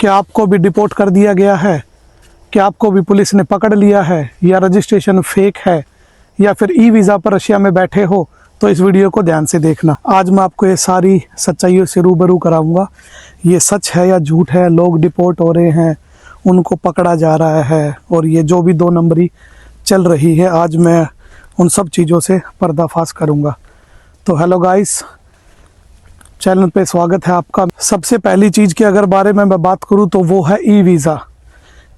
क्या आपको भी डिपोर्ट कर दिया गया है? क्या आपको भी पुलिस ने पकड़ लिया है? या रजिस्ट्रेशन फेक है? या फिर ई वीज़ा पर रशिया में बैठे हो? तो इस वीडियो को ध्यान से देखना। आज मैं आपको ये सारी सच्चाइयों से रूबरू कराऊंगा। ये सच है या झूठ है? लोग डिपोर्ट हो रहे हैं, उनको पकड़ा जा रहा है, और ये जो भी 2 नंबरी चल रही है, आज मैं उन सब चीज़ों से पर्दाफाश करूंगा। तो हेलो गाइस, चैनल पे स्वागत है आपका। सबसे पहली चीज़ के अगर बारे में मैं बात करूं तो वो है ई वीज़ा।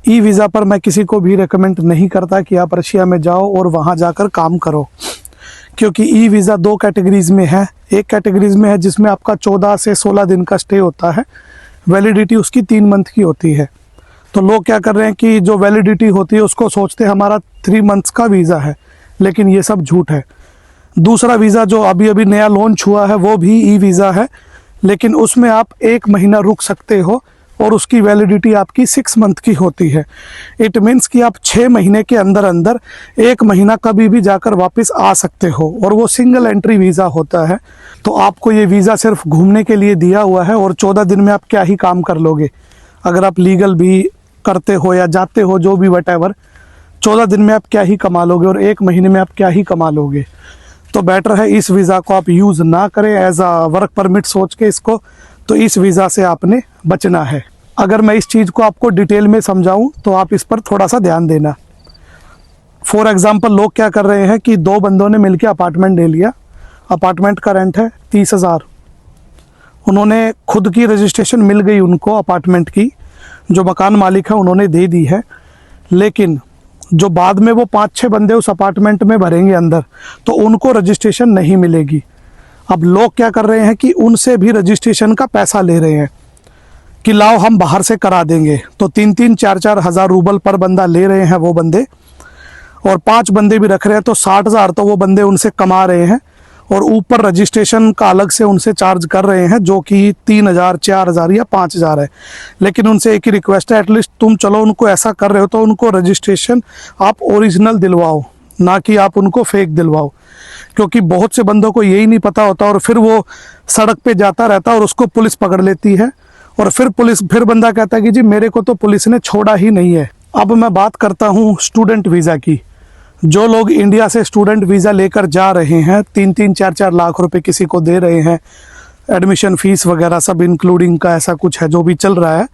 ई वीज़ा पर मैं किसी को भी रेकमेंड नहीं करता कि आप रशिया में जाओ और वहां जाकर काम करो, क्योंकि ई वीज़ा 2 कैटेगरीज में है। एक कैटेगरीज में है जिसमें आपका 14 से 16 दिन का स्टे होता है, वैलिडिटी उसकी 3 मंथ की होती है। तो लोग क्या कर रहे हैं कि जो वैलिडिटी होती है उसको सोचते हैं हमारा 3 मंथ्स का वीज़ा है, लेकिन ये सब झूठ है। दूसरा वीज़ा जो अभी अभी नया लॉन्च हुआ है वो भी ई वीज़ा है, लेकिन उसमें आप 1 महीना रुक सकते हो और उसकी वैलिडिटी आपकी 6 मंथ की होती है। इट मीन्स कि आप 6 महीने के अंदर अंदर 1 महीना कभी भी जाकर वापस आ सकते हो, और वो सिंगल एंट्री वीज़ा होता है। तो आपको ये वीज़ा सिर्फ घूमने के लिए दिया हुआ है, और 14 दिन में आप क्या ही काम कर लोगे। अगर आप लीगल भी करते हो या जाते हो, जो भी वटेवर, 14 दिन में आप क्या ही कमा लोगे, और 1 महीने में आप क्या ही कमा लोगे। तो बेटर है इस वीज़ा को आप यूज़ ना करें एज अ वर्क परमिट सोच के इसको। तो इस वीज़ा से आपने बचना है। अगर मैं इस चीज़ को आपको डिटेल में समझाऊं तो आप इस पर थोड़ा सा ध्यान देना। फॉर एग्जांपल, लोग क्या कर रहे हैं कि 2 बंदों ने मिलकर अपार्टमेंट ले लिया। अपार्टमेंट का रेंट है 30,000। उन्होंने खुद की रजिस्ट्रेशन मिल गई उनको अपार्टमेंट की, जो मकान मालिक है उन्होंने दे दी है, लेकिन जो बाद में वो 5-6 बंदे उस अपार्टमेंट में भरेंगे अंदर, तो उनको रजिस्ट्रेशन नहीं मिलेगी। अब लोग क्या कर रहे हैं कि उनसे भी रजिस्ट्रेशन का पैसा ले रहे हैं कि लाओ हम बाहर से करा देंगे। तो 3-3, 4-4 हज़ार रूबल पर बंदा ले रहे हैं वो बंदे, और 5 बंदे भी रख रहे हैं तो 60,000 तो वो बंदे उनसे कमा रहे हैं, और ऊपर रजिस्ट्रेशन का अलग से उनसे चार्ज कर रहे हैं, जो कि 3,000, 4,000 या 5,000 है। लेकिन उनसे एक ही रिक्वेस्ट है, एटलीस्ट तुम चलो उनको ऐसा कर रहे हो तो उनको रजिस्ट्रेशन आप ओरिजिनल दिलवाओ, ना कि आप उनको फेक दिलवाओ। क्योंकि बहुत से बंदों को यही नहीं पता होता, और फिर वो सड़क पे जाता रहता है और उसको पुलिस पकड़ लेती है, और फिर बंदा कहता है कि जी मेरे को तो पुलिस ने छोड़ा ही नहीं है। अब मैं बात करता हूँ स्टूडेंट वीज़ा की। जो लोग इंडिया से स्टूडेंट वीज़ा लेकर जा रहे हैं, 3-3, 4-4 लाख रुपए किसी को दे रहे हैं, एडमिशन फीस वगैरह सब इंक्लूडिंग का ऐसा कुछ है जो भी चल रहा है।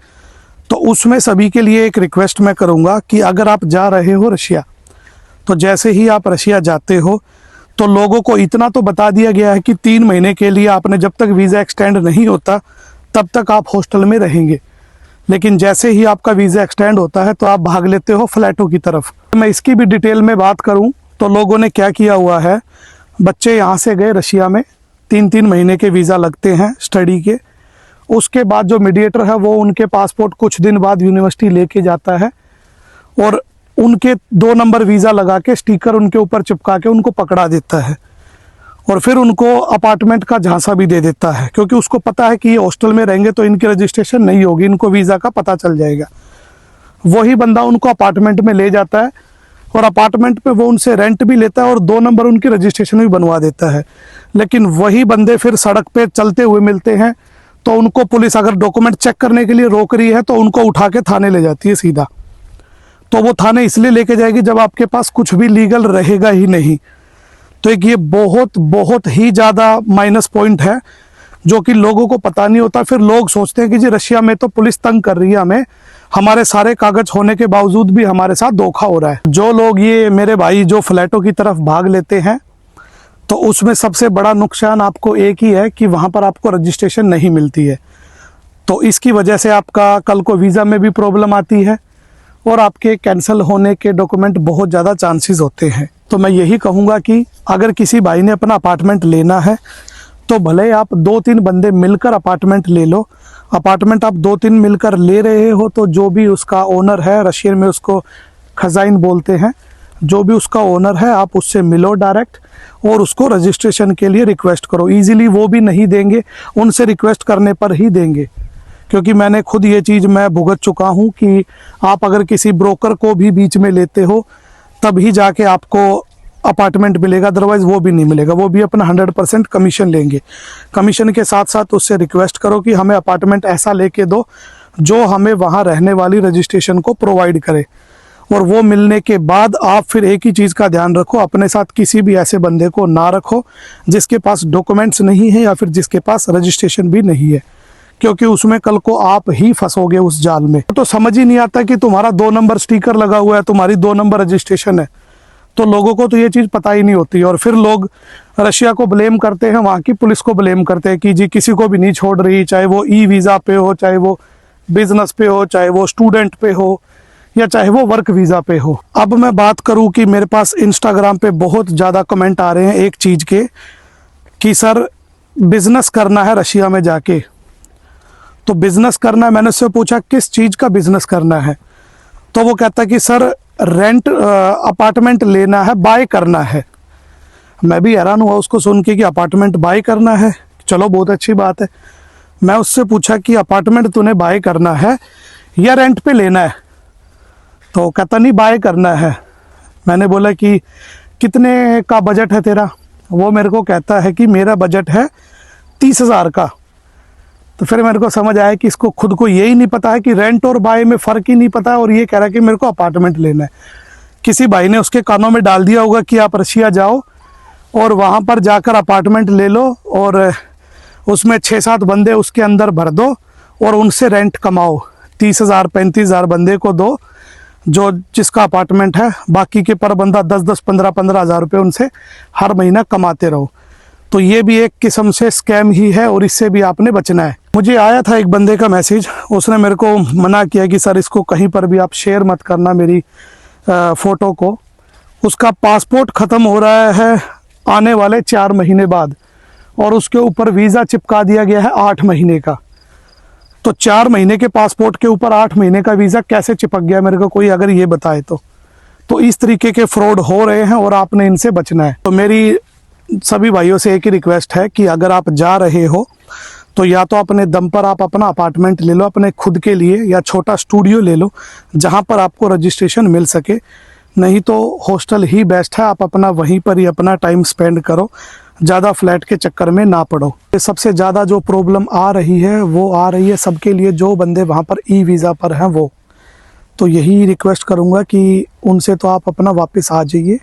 तो उसमें सभी के लिए एक रिक्वेस्ट मैं करूँगा कि अगर आप जा रहे हो रशिया, तो जैसे ही आप रशिया जाते हो तो लोगों को इतना तो बता दिया गया है कि 3 महीने के लिए आपने, जब तक वीज़ा एक्सटेंड नहीं होता तब तक आप हॉस्टल में रहेंगे। लेकिन जैसे ही आपका वीज़ा एक्सटेंड होता है तो आप भाग लेते हो फ्लैटों की तरफ। मैं इसकी भी डिटेल में बात करूं तो लोगों ने क्या किया हुआ है, बच्चे यहाँ से गए रशिया में, 3-3 महीने के वीज़ा लगते हैं स्टडी के। उसके बाद जो मीडिएटर है वो उनके पासपोर्ट कुछ दिन बाद यूनिवर्सिटी लेके जाता है, और उनके 2 नंबर वीज़ा लगा के स्टिकर उनके ऊपर चिपका के उनको पकड़ा देता है, और फिर उनको अपार्टमेंट का झांसा भी दे देता है, क्योंकि उसको पता है कि ये हॉस्टल में रहेंगे तो इनकी रजिस्ट्रेशन नहीं होगी, इनको वीज़ा का पता चल जाएगा। वही बंदा उनको अपार्टमेंट में ले जाता है, और अपार्टमेंट पे वो उनसे रेंट भी लेता है और 2 नंबर उनकी रजिस्ट्रेशन भी बनवा देता है। लेकिन वही बंदे फिर सड़क पे चलते हुए मिलते हैं, तो उनको पुलिस अगर डॉक्यूमेंट चेक करने के लिए रोक रही है तो उनको उठा के थाने ले जाती है सीधा। तो वो थाने इसलिए लेके जाएगी जब आपके पास कुछ भी लीगल रहेगा ही नहीं। तो एक ये बहुत ही ज़्यादा माइनस पॉइंट है, जो कि लोगों को पता नहीं होता। फिर लोग सोचते हैं कि जी रशिया में तो पुलिस तंग कर रही है हमें, हमारे सारे कागज होने के बावजूद भी हमारे साथ धोखा हो रहा है। जो लोग ये मेरे भाई जो फ्लैटों की तरफ भाग लेते हैं, तो उसमें सबसे बड़ा नुकसान आपको एक ही है कि वहाँ पर आपको रजिस्ट्रेशन नहीं मिलती है। तो इसकी वजह से आपका कल को वीज़ा में भी प्रॉब्लम आती है, और आपके कैंसिल होने के डॉक्यूमेंट बहुत ज़्यादा चांसेस होते हैं। तो मैं यही कहूँगा कि अगर किसी भाई ने अपना अपार्टमेंट लेना है तो भले आप 2-3 बंदे मिलकर अपार्टमेंट ले लो। अपार्टमेंट आप 2-3 मिलकर ले रहे हो तो जो भी उसका ओनर है, रशियन में उसको खजाइन बोलते हैं, जो भी उसका ओनर है आप उससे मिलो डायरेक्ट, और उसको रजिस्ट्रेशन के लिए रिक्वेस्ट करो। ईजिली वो भी नहीं देंगे, उनसे रिक्वेस्ट करने पर ही देंगे। क्योंकि मैंने खुद ये चीज़ मैं भुगत चुका हूँ कि आप अगर किसी ब्रोकर को भी बीच में लेते हो तभी जाके आपको अपार्टमेंट मिलेगा, अदरवाइज़ वो भी नहीं मिलेगा। वो भी अपना 100% कमीशन लेंगे। कमीशन के साथ साथ उससे रिक्वेस्ट करो कि हमें अपार्टमेंट ऐसा लेके दो जो हमें वहाँ रहने वाली रजिस्ट्रेशन को प्रोवाइड करे। और वो मिलने के बाद आप फिर एक ही चीज़ का ध्यान रखो, अपने साथ किसी भी ऐसे बंदे को ना रखो जिसके पास डॉक्यूमेंट्स नहीं है या फिर जिसके पास रजिस्ट्रेशन भी नहीं है, क्योंकि उसमें कल को आप ही फंसोगे उस जाल में। तो समझ ही नहीं आता कि तुम्हारा 2 नंबर स्टिकर लगा हुआ है, तुम्हारी 2 नंबर रजिस्ट्रेशन है, तो लोगों को तो ये चीज़ पता ही नहीं होती। और फिर लोग रशिया को ब्लेम करते हैं, वहाँ की पुलिस को ब्लेम करते हैं कि जी किसी को भी नहीं छोड़ रही, चाहे वो ई वीज़ा पे हो, चाहे वो बिजनेस पे हो, चाहे वो स्टूडेंट पे हो, या चाहे वो वर्क वीज़ा पे हो। अब मैं बात करूं कि मेरे पास इंस्टाग्राम पे बहुत ज़्यादा कमेंट आ रहे हैं एक चीज़ के कि सर बिज़नेस करना है रशिया में जाके। तो बिज़नेस करना है, मैंने उससे पूछा किस चीज़ का बिज़नेस करना है, तो वो कहता है कि सर रेंट अपार्टमेंट लेना है, बाय करना है। मैं भी हैरान हुआ उसको सुन के कि अपार्टमेंट बाय करना है, चलो बहुत अच्छी बात है। मैं उससे पूछा कि अपार्टमेंट तूने बाय करना है या रेंट पे लेना है, तो कहता नहीं बाय करना है। मैंने बोला कि कितने का बजट है तेरा, वो मेरे को कहता है कि मेरा बजट है 30,000 का। तो फिर मेरे को समझ आया कि इसको खुद को यही नहीं पता है कि रेंट और बाय में फ़र्क ही नहीं पता है, और ये कह रहा है कि मेरे को अपार्टमेंट लेना है। किसी भाई ने उसके कानों में डाल दिया होगा कि आप रशिया जाओ और वहाँ पर जाकर अपार्टमेंट ले लो और उसमें 6-7 बंदे उसके अंदर भर दो और उनसे रेंट कमाओ, 30,000 35,000 बंदे को दो जो जिसका अपार्टमेंट है, बाकी के पर बंदा 10-10 15-15 हज़ार रुपये उनसे हर महीना कमाते रहो। तो ये भी एक किस्म से स्कैम ही है और इससे भी आपने बचना है। मुझे आया था एक बंदे का मैसेज, उसने मेरे को मना किया कि सर इसको कहीं पर भी आप शेयर मत करना मेरी फ़ोटो को। उसका पासपोर्ट ख़त्म हो रहा है आने वाले 4 महीने बाद और उसके ऊपर वीज़ा चिपका दिया गया है 8 महीने का। तो 4 महीने के पासपोर्ट के ऊपर 8 महीने का वीज़ा कैसे चिपक गया, मेरे को कोई अगर ये बताए तो इस तरीके के फ्रॉड हो रहे हैं और आपने इनसे बचना है। तो मेरी सभी भाइयों से एक ही रिक्वेस्ट है कि अगर आप जा रहे हो तो या तो अपने दम पर आप अपना अपार्टमेंट ले लो अपने खुद के लिए, या छोटा स्टूडियो ले लो जहां पर आपको रजिस्ट्रेशन मिल सके, नहीं तो हॉस्टल ही बेस्ट है। आप अपना वहीं पर ही अपना टाइम स्पेंड करो, ज़्यादा फ्लैट के चक्कर में ना पड़ो। ये सबसे ज़्यादा जो प्रॉब्लम आ रही है सबके लिए जो बंदे वहाँ पर ई वीज़ा पर हैं वो। तो यही रिक्वेस्ट करूँगा कि उनसे तो आप अपना वापस आ जाइए,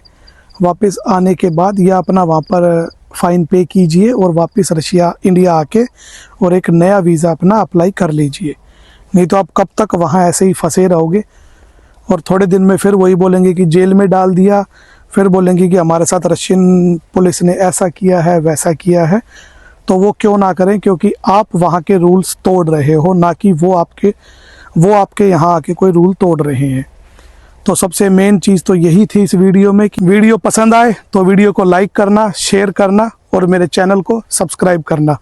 वापस आने के बाद या अपना वहाँ पर फ़ाइन पे कीजिए और वापस इंडिया आके और एक नया वीज़ा अपना अप्लाई कर लीजिए। नहीं तो आप कब तक वहाँ ऐसे ही फंसे रहोगे और थोड़े दिन में फिर वही बोलेंगे कि जेल में डाल दिया, फिर बोलेंगे कि हमारे साथ रशियन पुलिस ने ऐसा किया है वैसा किया है। तो वो क्यों ना करें, क्योंकि आप वहाँ के रूल्स तोड़ रहे हो, ना कि वो आपके यहाँ आके कोई रूल तोड़ रहे हैं। तो सबसे मेन चीज़ तो यही थी इस वीडियो में कि वीडियो पसंद आए तो वीडियो को लाइक करना, शेयर करना और मेरे चैनल को सब्सक्राइब करना।